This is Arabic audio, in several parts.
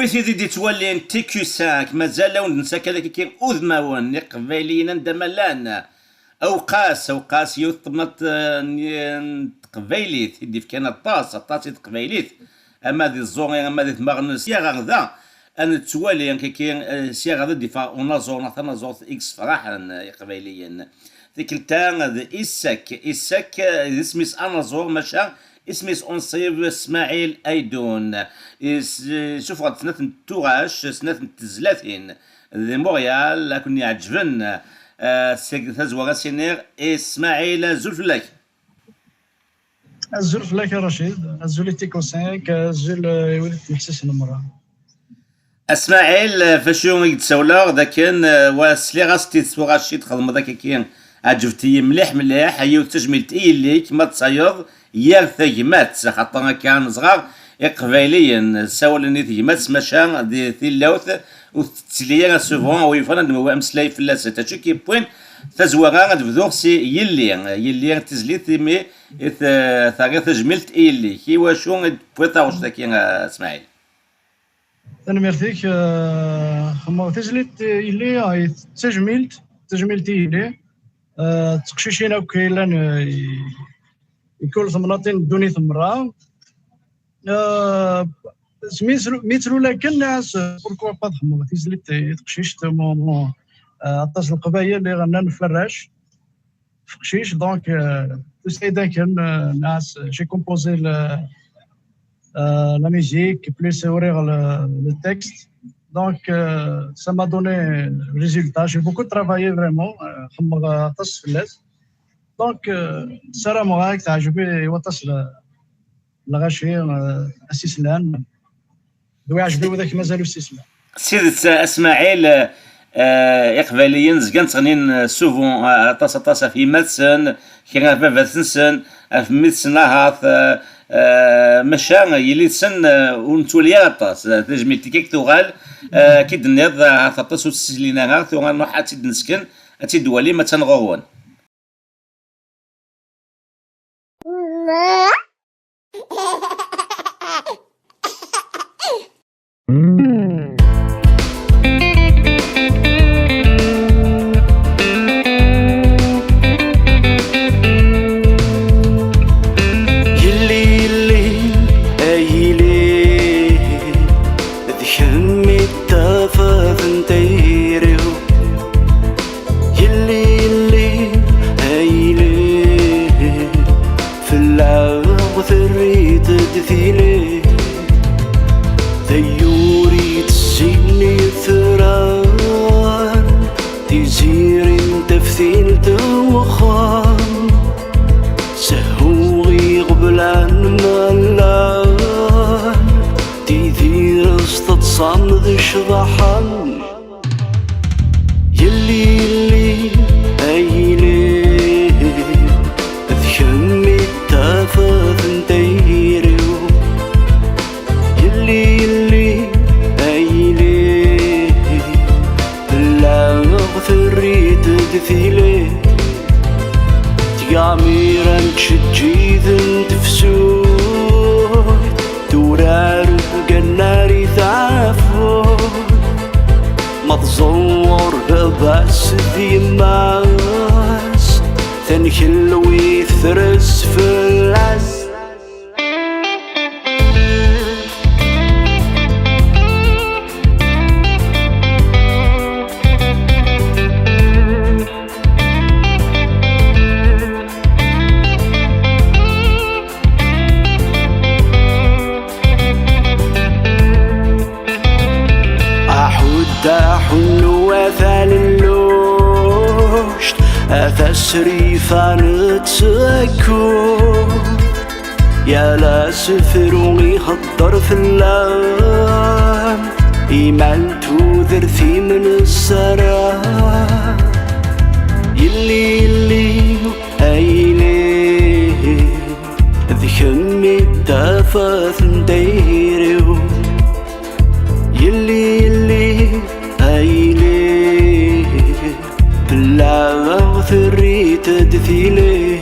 ويثي دي تولي تيكو ساك مازال لو ننسى كذا كي أذماون قبايليين عندما لان أوقاس يثمت قبايليت يدي كان الطاس قبايليت أما ذي الزون أما ذي ثمغن سياغ ذا أن توالي كي سياغ ذا دفاع ونازون إكس فرحا قبايليين ذيك التان إساك اسميس أنازور مشا اسميس أنصيب إسماعيل أيدون شوف غاد سنة توغاش سنة تزلاتين ذي موريال لكن يعجبن تزوغ سينير إسماعيل زلفلاك الزلفلاك رشيد الزولي تيكو سانك الزول يولد محسس المرأة اسماعيل فاشو يتسولر ذاك واسلي غاستي تسوغاشي تخدم ذاك كي عجبتي مليح هي تجملت ليك ما تصايض يا ثيمات خاطر كان صغار قبايليا ساولني ثيمات مشا دي ثلاوث وتسليا سوفون ويفرن هو امسلاي فلاسه تشكي بوين تزوغا تبدو سي يلي تزليت مي ثاغي تجملت لي كي واشو بوطاوش ذاك اسماعيل انا ميرتيك خما تزليت اللي تجملت اللي تقشيشين وكيلان يكون ثمناطين دوني ثمرة ميترو لكن ناس بوركوا با خما تزليت تقشيش عطاس القبايل اللي غنى نفراش فقشيش دونك تسيدا كان ناس جي كومبوزي la musique, plus ouvrir le texte. Donc, ça m'a donné le résultat. J'ai beaucoup travaillé vraiment. Donc, ça m'a مرات عجبي وتصل الغشير السيسلان ويعجبي وذاك مازالو السيسلان. سيدت اسماعيل إقباليين زكان تغنين سوفون طاسة في ماتسن كيغا بابا تنسن في ميتسن هاث مشا يلي تسن ونتولي طاس تجميل كيك تغال كي دنيض هاث طاس وتسلينا ثوغال نوحا تيد نسكن تيدوالي ما تنغوون ثيوري تسيني ثران تزيري تفثيل توخان سهوغي قبلان مالان تيثير استتصامد شضحان يلي ايلي ذكمي تافث نتيريو يلي ايلي لا غفريت دثيلي تقاميرا تشجيذ تفسود تورار قناري ثافود متزور بس ذي ماس ثنكل ويثرس في العز داحن وثال اللوشت أثسري فانتسكو يا لا سفروني خطر في اللام إيمان توذرثي من السراب يلي أيلي ذكمي التافث نديريو يلي أيلي بلا غفري تدثيلي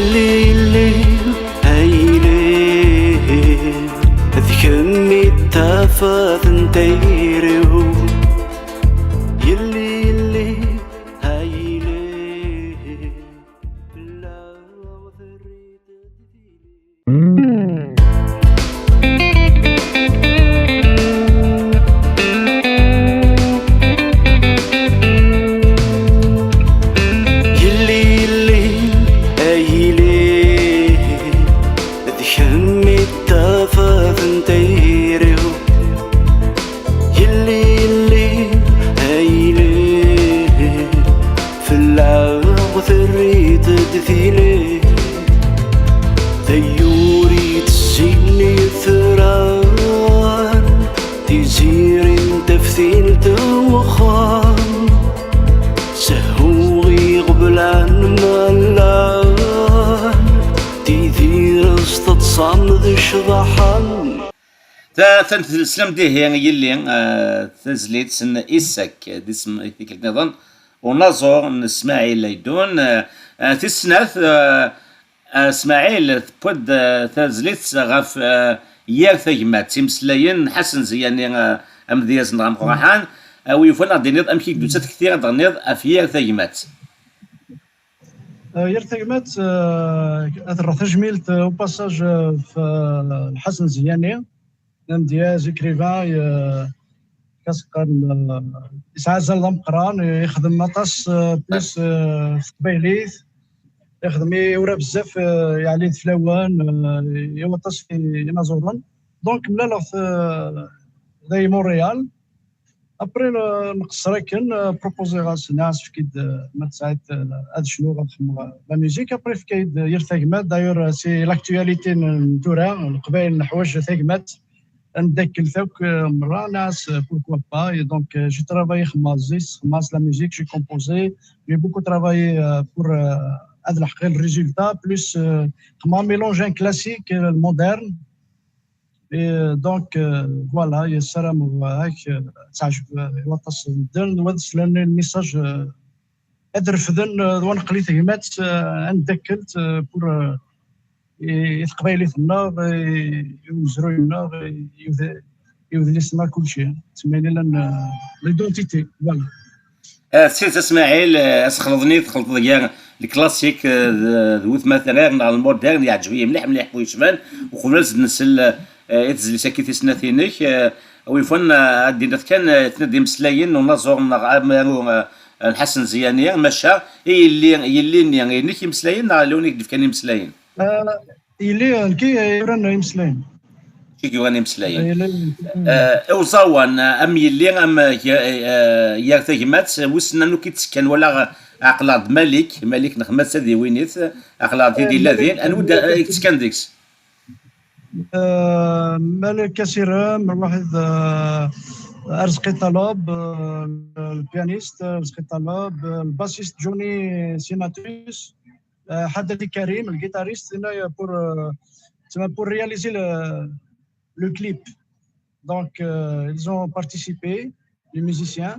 يلي هايلين ذكمي التافات نديرو يلي هايلين لا وذريت تدثيلي ثيوري تسيني ثران تزير تفثيل توخان سهوغي قبل عن مالان تثير استتصامد شضحان تنسلم ديه يعني يلي تزليت سن إسك ديسم ذيك النظام ونظر إسماعيل ليدون تسنث إسماعيل تبود تزليت غاف يار ثجمات تمسلاين حسن زياني أمدياز نغام قرحان ويفون أدينيض أمكي دوسات كثير أدينيض أفيار ثجمات يار ثجمات أثر تجميلت وباساج في الحسن زياني أمدياز إكريفان كاسقان يسعى زلام قران يخدم مطاس بلس في قبيليث يخدم يورا بزاف يعني فلاوان يوطاس في نازوران دونك ملا ذي مونريال ابري نقصر كان بروبوزي غاس ناس في كيد ما تساعد هذا شنو غنخدم لا ميوزيك ابري في كيد يرتقمات داير سي لاكتواليتي نتورا القبائل نحواج ثقمات ندكل ثوك مرة ناس pourquoi pas et donc j'ai travaillé خماس la musique j'ai composé j'ai beaucoup travaillé pour هذا الحقيقة الريزولتا بلس خما ميلونج ان كلاسيك المودرن et donc voilà يسرم هاك تعجب يوطس الدن ودس لان الميساج ادرفدن ونقلي ثقمات ندكلت بور يتقبايلي ثنا يوزرو لنا يوذلي سنا كلشي تسميني لان ليدونتيتي فوالا سير اسماعيل اسخلطني تخلط ديال الكلاسيك ذوث مثلا على المودرن يعجبني مليح ويشبان وقبل نسل يتزلي ساكيتي سنتينك ويفون ادينا كان تندي مسلاين ونظر الحسن زياني مشى يلي نيك مسلاين لونيك كان مسلاين يلي كي يرن يمسلاين كي يرن يمسلاين اوزاوان ام يلي ام يا ثجمات وسنا نو كيتسكن ولا عقلاد ملك نخمس هذه وينيث عقلاد ديال الذين انود كيتسكن ديكس ملك كثير من واحد ارزقي طلب البيانيست ارزقي طلب الباسيست جوني سيناتوس حدثي كريم الجيتاريست هنايا pour réaliser le clip donc ils ont participé les musiciens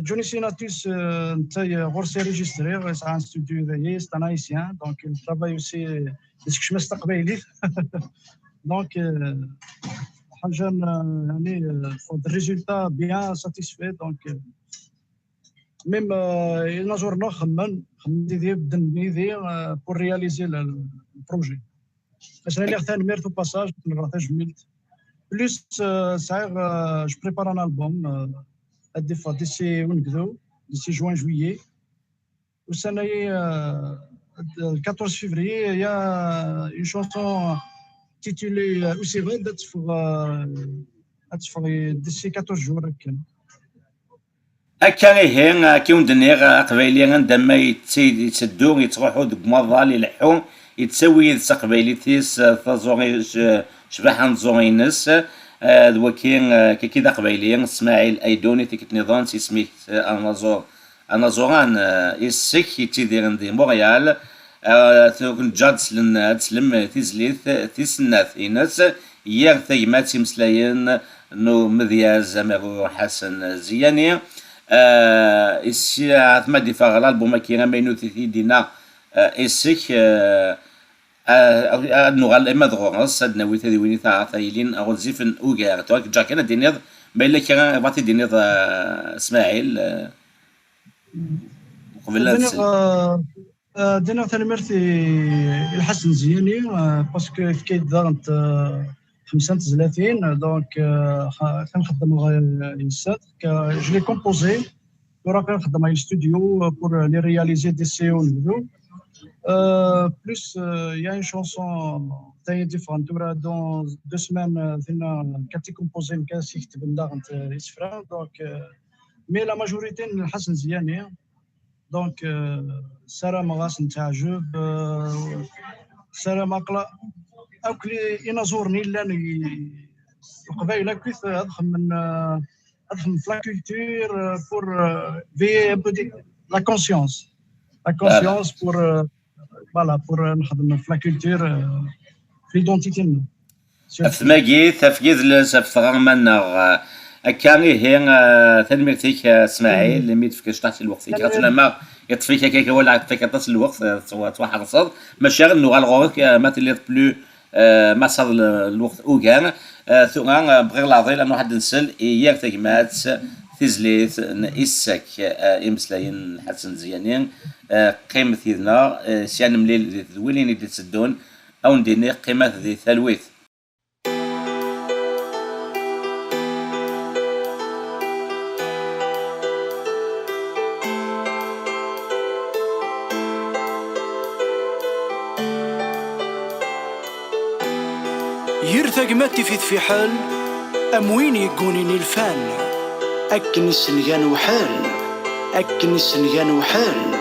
Johnny Sinatus نتاي غورسي ريجستري يسعى ان ستوديو ذايا c'est un haïtien donc il travaille aussi ديسك مستقبلي donc حاجه يعني فور الريزولتا بيان ساتيسفي donc même il نجورنا خمم ديال بدن دي pour réaliser le projet باش انا ثاني ميرتو باساج نراه جميلت بليس صاير جو بريبار ان البوم هادي فوا ديسي ونقدو ديسي جوان جويي والسنه 14 février il y a une chanson titulée aussi غاد تفغ ديسي 14 جور كان هكا غير كيون دنيا قبايلي عندما يتسدو يتروحوا دوك مظال يلحون يتسوي قبايلي تيس تزوغي شبحان زوغينس دوكين كيدا قبايلي اسماعيل ايدوني تيك نظام سميت انازوران يسك يتيدير عندي مونريال تكون جادس لن تسلم تيزليث تيسناث إناس يار ثيمات مسلاين نو مذياز مغو حسن زياني السي عثمان دي فاغ الالبوم كينا مينو دينا إسك نغال إما دغورس أدنا ويثي ويني ثايلين أو زيفن أوجار توك جاكنا دينيض ما إلا كان باتي دينيض إسماعيل قبل لا تسل دينا ثاني مرتي الحسن زياني باسكو في كيد ضغط 35 دونك كنخدم غير السات جو لي كومبوزي وراه كنخدم غير الاستوديو بور لي رياليزي دي سيون فيديو بلوس يا اون شونسون تاهي ديفرونت وراه دون 2 سمان ثنا كاتي كومبوزي كاسي كتب ضغط اسفرا دونك مي لا ماجوريتي الحسن زياني دونك سارة مغاس نتعجب سارة مقلا أوكلي ينظرني لاني قبيله كيف أدخل من في لا كولتور بور في لا كونسيونس بور فوالا بور نخدم في لا كولتور في ليدونتيتي ثماقي تفقيد سفغان منغ كاني هي تنميرتيك اسماعيل اللي ميتفكش تحت الوقت كاتنا ما يطفيك كيك ولا يطفيك تصل الوقت توحد الصد ماشي غير نوغال غورك ما تلي بلو ما صار الوقت او كان ثم بغير لاضي لانه واحد نسل ياك تجمعات تزليت نئسك امسلاين حسن زيانين قيمة ذنا سيان مليل ذويلين اللي تسدون او نديني قيمة ذي ثلويث يرثق ماتي في حال أموين يقونيني الفان أكن السنجان وحال أكن السنجان وحال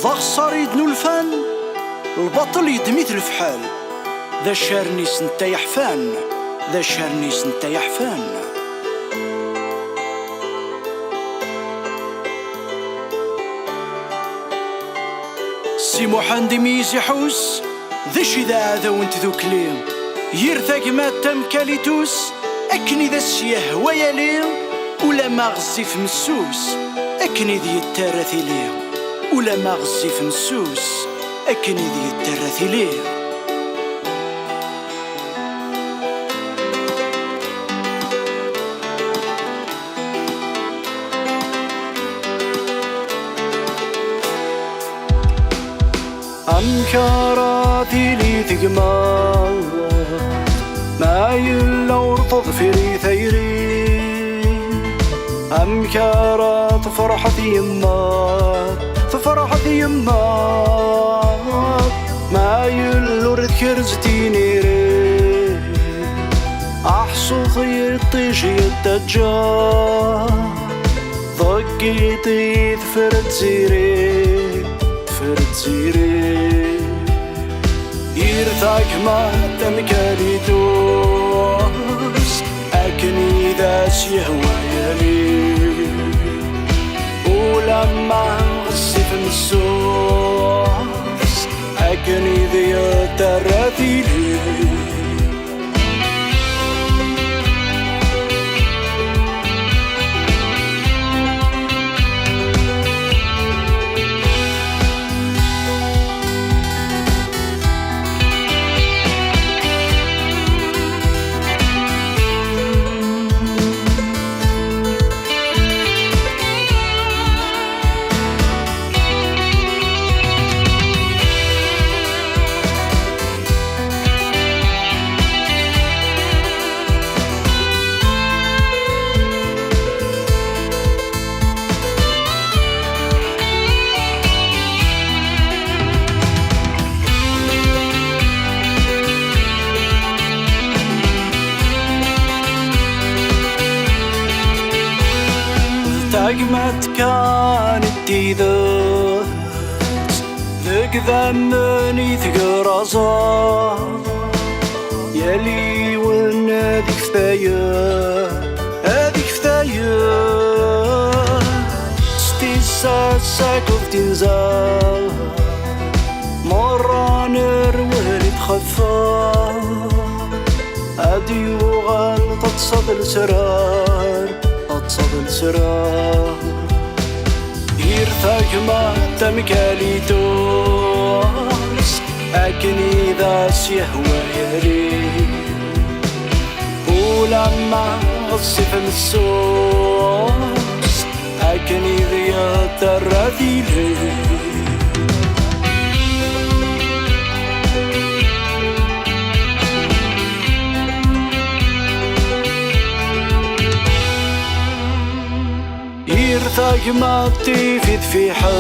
ضغ صار يدنو الفان البطل يدميت الفحال ذا شارنيس نتا يحفان ذا شارنيس نتا يحفان سي محمد ميزي حوس ذش إذا هذا وانت ذوكلي يرثق ما تم كاليتوس أكني ذا السياه ويالي ولا ما غزيف مسوس أكني ذي التارثي ليه ولا ما غزيف مسوس أكني ذي التارثي ليه أمكاراتي لي ثقمات ما يلا ورطض في ريثيري أمكارات فرحتي يمات فرحتي يمات ما يلا ورذكر زتيني ري أحصو خيطي شي الدجال ضقيتي ثفرت زيري فرتزيري يرثاك ما تمكاليتوس أكني ذا سيهوى يلي ولما غصف نسوس أكني ذي التراثيلي تقمت كانت تيذات ذك ذمني ثقرصا يلي ونادي كفاية هذي كفاية ستيساسك وفتنزال مرة نروالي تخفى أدي وغال تتصد السرار تصد السرار يرثاك ما تمكاليتوس أكن إذا سيهوى يريد ولما غصف السوس أكن إذا يتردي لي يرثاك ما تفيد في حد